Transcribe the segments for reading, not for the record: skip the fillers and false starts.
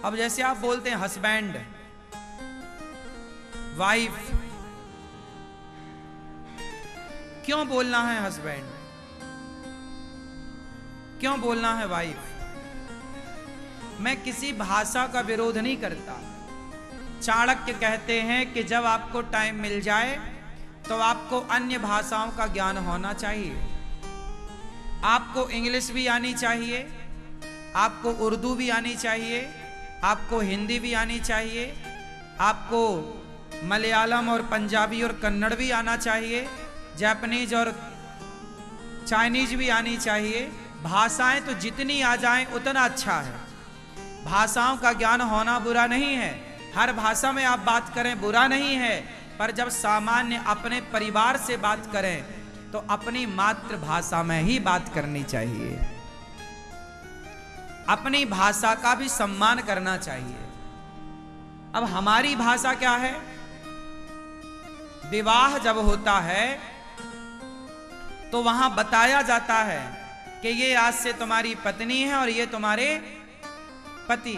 अब जैसे आप बोलते हैं हस्बैंड, वाइफ, क्यों बोलना है हस्बैंड, क्यों बोलना है वाइफ? मैं किसी भाषा का विरोध नहीं करता। चाणक्य कहते हैं कि जब आपको टाइम मिल जाए तो आपको अन्य भाषाओं का ज्ञान होना चाहिए। आपको इंग्लिश भी आनी चाहिए, आपको उर्दू भी आनी चाहिए, आपको हिंदी भी आनी चाहिए, आपको मलयालम और पंजाबी और कन्नड़ भी आना चाहिए, जापानीज और चाइनीज भी आनी चाहिए। भाषाएं तो जितनी आ जाएं उतना अच्छा है। भाषाओं का ज्ञान होना बुरा नहीं है, हर भाषा में आप बात करें बुरा नहीं है, पर जब सामान्य अपने परिवार से बात करें तो अपनी मातृभाषा में ही बात करनी चाहिए। अपनी भाषा का भी सम्मान करना चाहिए। अब हमारी भाषा क्या है? विवाह जब होता है तो वहां बताया जाता है कि ये आज से तुम्हारी पत्नी है और ये तुम्हारे पति।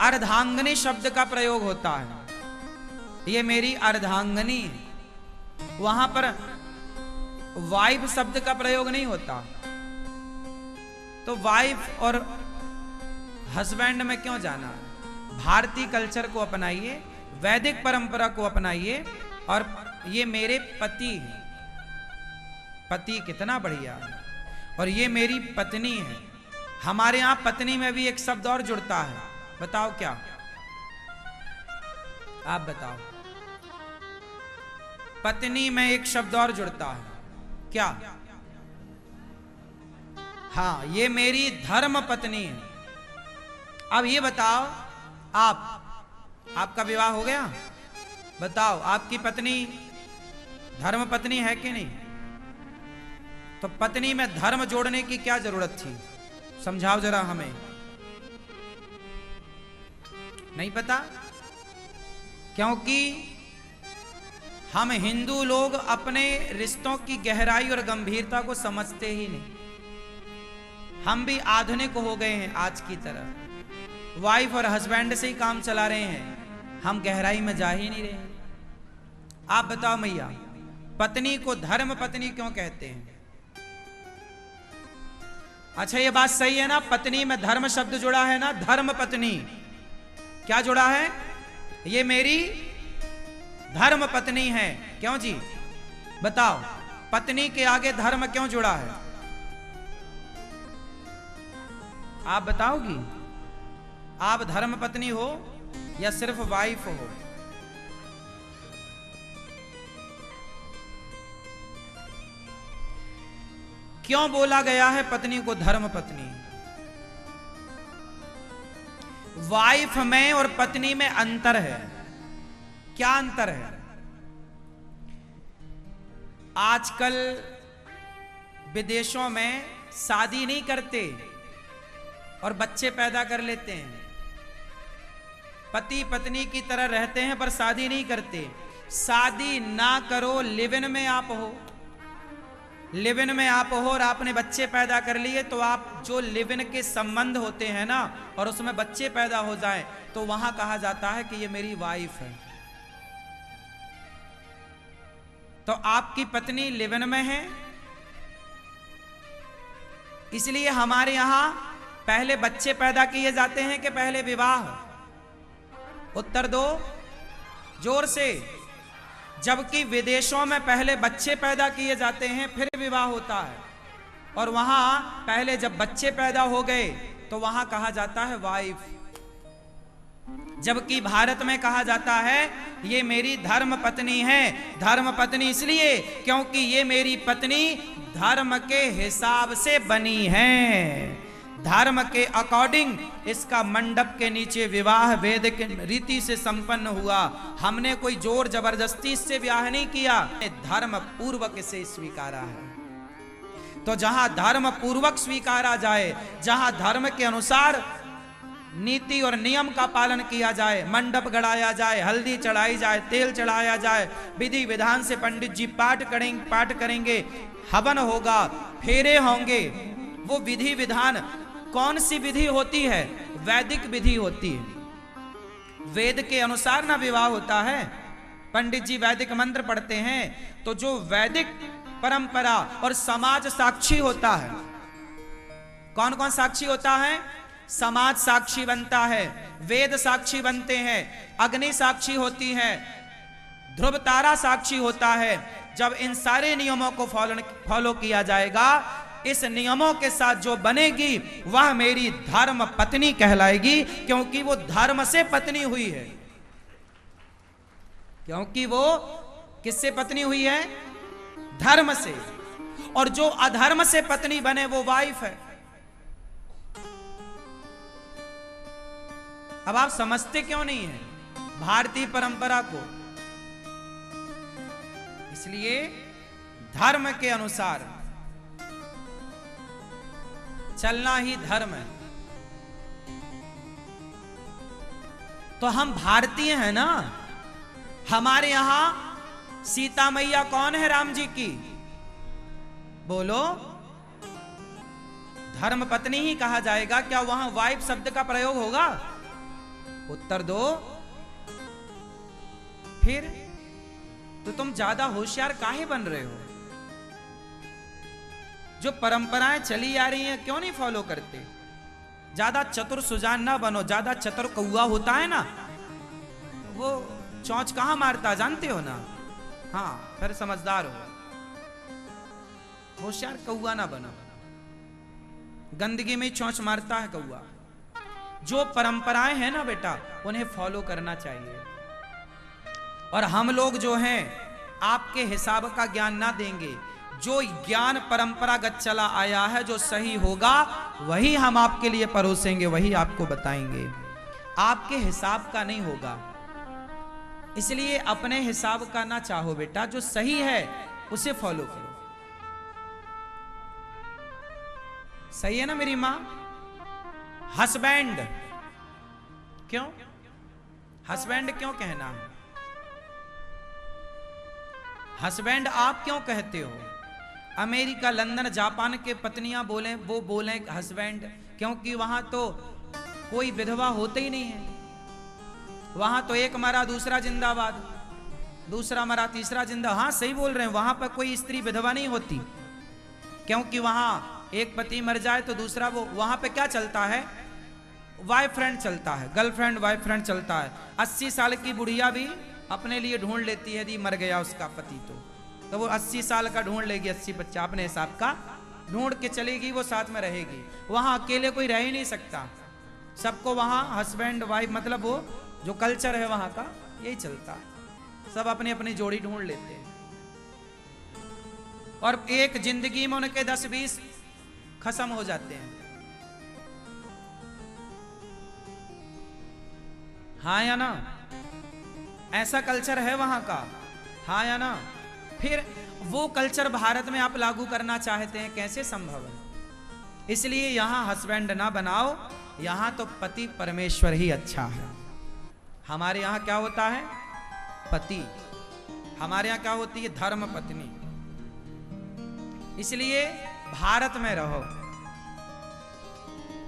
अर्धांगिनी शब्द का प्रयोग होता है, ये मेरी अर्धांगिनी है। वहां पर वाइफ शब्द का प्रयोग नहीं होता। तो वाइफ और हस्बैंड में क्यों जाना? भारतीय कल्चर को अपनाइए, वैदिक परंपरा को अपनाइए और ये मेरे पति हैं। पति कितना बढ़िया है, और ये मेरी पत्नी है। हमारे यहां पत्नी में भी एक शब्द और जुड़ता है, बताओ क्या? आप बताओ। पत्नी में एक शब्द और जुड़ता है, क्या? हाँ, ये मेरी धर्म पत्नी है। अब ये बताओ, आपका विवाह हो गया? बताओ, आपकी पत्नी धर्म पत्नी है कि नहीं? तो पत्नी में धर्म जोड़ने की क्या जरूरत थी? समझाओ जरा हमें। नहीं पता? क्योंकि हम हिंदू लोग अपने रिश्तों की गहराई और गंभीरता को समझते ही नहीं। हम भी आधुनिक हो गए हैं आज की तरह, वाइफ और हस्बैंड से ही काम चला रहे हैं, हम गहराई में जा ही नहीं रहे। आप बताओ मैया, पत्नी को धर्म पत्नी क्यों कहते हैं? अच्छा, ये बात सही है ना? पत्नी में धर्म शब्द जुड़ा है ना, धर्म पत्नी। क्या जुड़ा है? ये मेरी धर्म पत्नी है। क्यों जी? बताओ, पत्नी के आगे धर्म क्यों जुड़ा है? आप बताओगी? आप धर्म पत्नी हो या सिर्फ वाइफ हो? क्यों बोला गया है पत्नी को धर्म पत्नी? वाइफ में और पत्नी में अंतर है। क्या अंतर है? आजकल विदेशों में शादी नहीं करते और बच्चे पैदा कर लेते हैं। पति पत्नी की तरह रहते हैं पर शादी नहीं करते। शादी ना करो, लिव इन में आप हो, लिव इन में आप हो और आपने बच्चे पैदा कर लिए, तो आप जो लिव इन के संबंध होते हैं ना, और उसमें बच्चे पैदा हो जाएं, तो वहां कहा जाता है कि ये मेरी वाइफ है। तो आपकी पत्नी लिव इन में है। इसलिए हमारे यहां पहले बच्चे पैदा किए जाते हैं कि पहले विवाह? उत्तर दो जोर से। जबकि विदेशों में पहले बच्चे पैदा किए जाते हैं फिर विवाह होता है, और वहां पहले जब बच्चे पैदा हो गए तो वहां कहा जाता है वाइफ। जबकि भारत में कहा जाता है ये मेरी धर्म पत्नी है। धर्म पत्नी इसलिए क्योंकि ये मेरी पत्नी धर्म के हिसाब से बनी है। धर्म के अकॉर्डिंग इसका मंडप के नीचे विवाह वैदिक रीति से संपन्न हुआ। हमने कोई जोर जबरदस्ती से ब्याह नहीं किया, धर्म पूर्वक इसे स्वीकारा है। तो जहां धर्म पूर्वक स्वीकारा जाए, जहां धर्म के अनुसार नीति और नियम का पालन किया जाए, मंडप गड़ाया जाए, हल्दी चढ़ाई जाए, तेल चढ़ाया जाए, विधि विधान से पंडित जी पाठ करेंगे, हवन होगा, फेरे होंगे, वो विधि विधान कौन सी विधि होती है? वैदिक विधि होती है। वेद के अनुसार ना विवाह होता है। पंडित जी वैदिक मंत्र पढ़ते हैं, तो जो वैदिक परंपरा और समाज साक्षी होता है, कौन कौन साक्षी होता है? समाज साक्षी बनता है, वेद साक्षी बनते हैं, अग्नि साक्षी होती है, ध्रुव तारा साक्षी होता है। जब इन सारे नियमों को फॉलो किया जाएगा, इस नियमों के साथ जो बनेगी वह मेरी धर्म पत्नी कहलाएगी, क्योंकि वो धर्म से पत्नी हुई है। क्योंकि वो किससे पत्नी हुई है? धर्म से। और जो अधर्म से पत्नी बने वो वाइफ है। अब आप समझते क्यों नहीं है भारतीय परंपरा को? इसलिए धर्म के अनुसार चलना ही धर्म है। तो हम भारतीय हैं ना। हमारे यहां सीता मैया कौन है? राम जी की। बोलो, धर्म पत्नी ही कहा जाएगा। क्या वहां वाइफ शब्द का प्रयोग होगा? उत्तर दो। फिर तो तुम ज्यादा होशियार काहे बन रहे हो? जो परंपराएं चली आ रही हैं क्यों नहीं फॉलो करते? ज्यादा चतुर सुजान ना बनो। ज्यादा चतुर कौआ होता है ना, वो चौंच कहां मारता जानते हो ना? हाँ, फिर समझदार हो। होशियार कौआ ना बनो। गंदगी में चौंच मारता है कौआ। जो परंपराएं हैं ना बेटा, उन्हें फॉलो करना चाहिए। और हम लोग जो हैं आपके हिसाब का ज्ञान ना देंगे। जो ज्ञान परंपरागत चला आया है, जो सही होगा वही हम आपके लिए परोसेंगे, वही आपको बताएंगे। आपके हिसाब का नहीं होगा। इसलिए अपने हिसाब का ना चाहो बेटा। जो सही है उसे फॉलो करो। सही है ना मेरी मां? हस्बैंड क्यों? हस्बैंड क्यों कहना है? हस्बैंड आप क्यों कहते हो? अमेरिका, लंदन, जापान के पत्नियां बोले, वो बोले हस्बैंड, क्योंकि वहां तो कोई विधवा होते ही नहीं है। वहां तो एक मरा दूसरा जिंदाबाद, दूसरा मरा तीसरा जिंदा। हाँ सही बोल रहे हैं। वहां पर कोई स्त्री विधवा नहीं होती, क्योंकि वहां एक पति मर जाए तो दूसरा, वो वहां पे क्या चलता है? बॉयफ्रेंड चलता है, गर्लफ्रेंड बॉयफ्रेंड चलता है। 80 साल की बुढ़िया भी अपने लिए ढूंढ लेती है। यदि मर गया उसका पति तो वो 80 साल का ढूंढ लेगी। 80 बच्चा अपने हिसाब का ढूंढ के चलेगी, वो साथ में रहेगी। वहां अकेले कोई रह ही नहीं सकता। सबको वहां हस्बैंड वाइफ, मतलब वो जो कल्चर है वहां का यही चलता है। सब अपनी अपनी जोड़ी ढूंढ लेते हैं। और एक जिंदगी में उनके 10-20 खत्म हो जाते हैं। हाँ या ना? ऐसा कल्चर है वहां का। हाँ या ना? फिर वो कल्चर भारत में आप लागू करना चाहते हैं, कैसे संभव है? इसलिए यहां हस्बैंड ना बनाओ। यहां तो पति परमेश्वर ही अच्छा है। हमारे यहां क्या होता है? पति। हमारे यहां क्या होती है? धर्म पत्नी। इसलिए भारत में रहो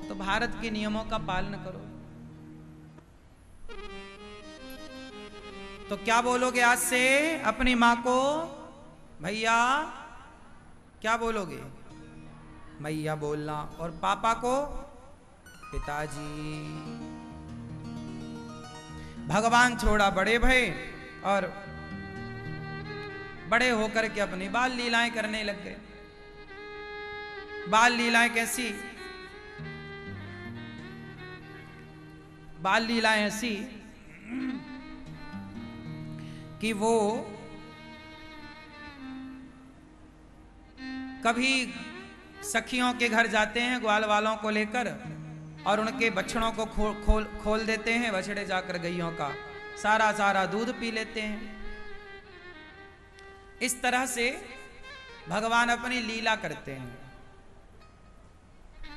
तो भारत के नियमों का पालन करो। तो क्या बोलोगे आज से अपनी मां को? भैया क्या बोलोगे? भैया बोलना। और पापा को? पिताजी। भगवान छोड़ा बड़े भय और बड़े होकर के अपनी बाल लीलाएं करने लग गए। बाल लीलाएं कैसी? बाल लीलाएं ऐसी कि वो कभी सखियों के घर जाते हैं ग्वाल वालों को लेकर, और उनके बछड़ों को खोल देते हैं। बछड़े जाकर गैयों का सारा दूध पी लेते हैं। इस तरह से भगवान अपनी लीला करते हैं।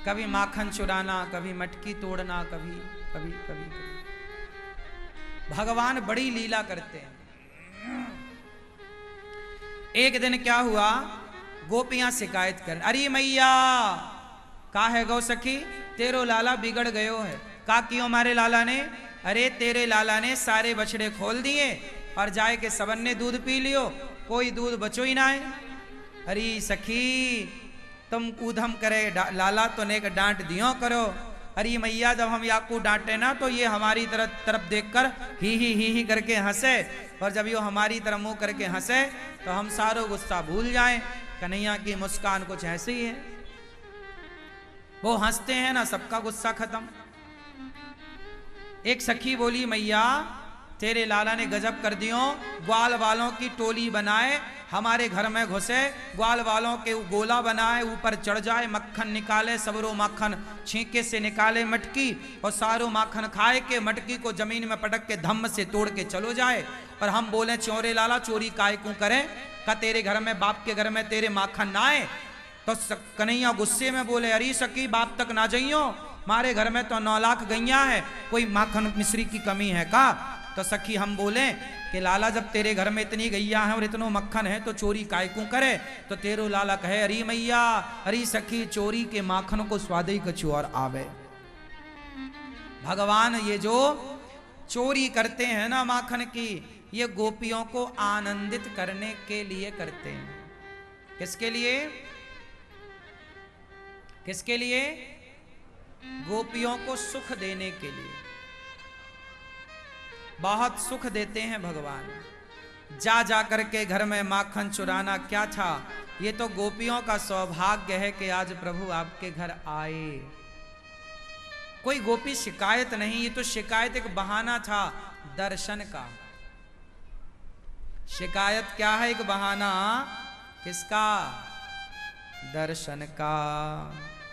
कभी माखन चुराना, कभी मटकी तोड़ना, कभी भगवान बड़ी लीला करते हैं। एक दिन क्या हुआ? गोपियां शिकायत कर, अरे मैया का है गौ सखी, तेरो लाला बिगड़ गयो है। का क्यों हमारे लाला ने? अरे तेरे लाला ने सारे बछड़े खोल दिए और जाए के सबन ने दूध पी लियो, कोई दूध बचो ही ना है। अरे सखी तुम ऊधम करे लाला तो नेक डांट दियो करो। अरे मैया जब हम याकू डांटे ना तो ये हमारी तरफ देखकर ही करके हंसे, और जब ये हमारी तरफ मुंह करके हंसे तो हम सारो गुस्सा भूल जाएं। कन्हैया की मुस्कान कुछ ऐसी ही है, वो हंसते हैं ना सबका गुस्सा खत्म। एक सखी बोली मैया तेरे लाला ने गजब कर दियो, ग्वाल वालों की टोली बनाए हमारे घर में घुसे, ग्वाल वालों के गोला बनाए ऊपर चढ़ जाए, मक्खन निकाले सबरो माखन छींके से निकाले मटकी, और सारो माखन खाए के मटकी को जमीन में पटक के धम्म से तोड़ के चलो जाए। और हम बोले चोरे लाला चोरी काय क्यों करें, का तेरे घर में बाप के घर में तेरे माखन ना आए। तो कन्हैया गुस्से में बोले अरे सखी बाप तक ना जाइयो, हमारे घर में तो 9 लाख गैया है, कोई माखन मिश्री की कमी है का। तो सखी हम बोले कि लाला जब तेरे घर में इतनी गैया है और इतनो मक्खन है तो चोरी काय क्यों करे। तो तेरो लाला कहे अरे मैया अरे सखी चोरी के माखन को स्वाद ही कछु और आवे। भगवान ये जो चोरी करते हैं ना माखन की, ये गोपियों को आनंदित करने के लिए करते हैं। किसके लिए? किसके लिए? गोपियों को सुख देने के लिए। बहुत सुख देते हैं भगवान। जा जा करके घर में माखन चुराना क्या था, ये तो गोपियों का सौभाग्य है कि आज प्रभु आपके घर आए। कोई गोपी शिकायत नहीं, ये तो शिकायत एक बहाना था दर्शन का। शिकायत क्या है? एक बहाना किसका? दर्शन का।